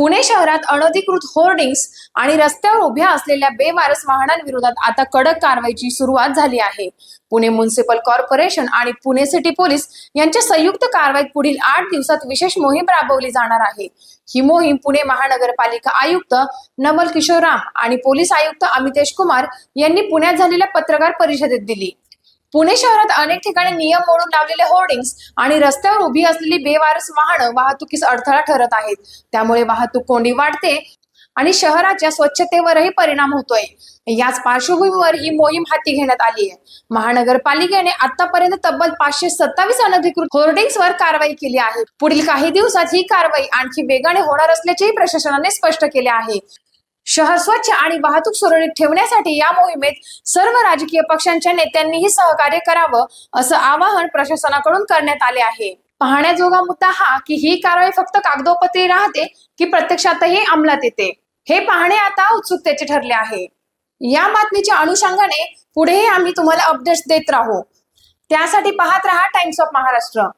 पुणे शहरात अनधिकृत होर्डिंग्स आणि रस्त्यावर उभ्या असलेल्या बेवारस वाहनांविरोधात आता कडक कारवाईची सुरुवात झाली आहे. पुणे म्युनिसिपल कॉर्पोरेशन आणि पुणे सिटी पोलीस यांच्या संयुक्त कारवाईत पुढील 8 दिवसात विशेष मोहीम राबवली जाणार आहे. ही मोहीम पुणे महानगरपालिका आयुक्त नवल किशोर राम आणि पोलीस आयुक्त अमितेश कुमार यांनी पुण्यात झालेल्या पत्रकार परिषदेत दिली. पुणे शहरात अनेक ठिकाणी नियम मोडून लावलेले होर्डिंग्स आणि रस्त्यावर उभी असलेली बेवारस वाहनं वाहतुकीस अडथळा ठरत आहेत. त्यामुळे वाहतूक कोंडी वाढते आणि शहराच्या स्वच्छतेवरही परिणाम होतोय. याच पार्श्वभूमीवर ही मोहीम हाती घेण्यात आली आहे. महानगरपालिकेने आतापर्यंत तब्बल 527 अनधिकृत होर्डिंग्सवर कारवाई केली आहे. पुढील काही दिवसात ही कारवाई आणखी वेगाने होणार असल्याचेही प्रशासनाने स्पष्ट केले आहे. शहर स्वच्छ आणि वाहतूक सुरळीत ठेवण्यासाठी या मोहिमेत सर्व राजकीय पक्षांच्या नेत्यांनीही सहकार्य करावं असं आवाहन प्रशासनाकडून करण्यात आले आहे. पाहण्याजोगा मुद्दा हा की ही कारवाई फक्त कागदोपत्री राहते की प्रत्यक्षातही अंमलात येते, हे पाहणे आता उत्सुकतेचे ठरले आहे. या बातमीच्या अनुषंगाने पुढेही आम्ही तुम्हाला अपडेट्स देत राहू. त्यासाठी पाहत रहा टाइम्स ऑफ महाराष्ट्र.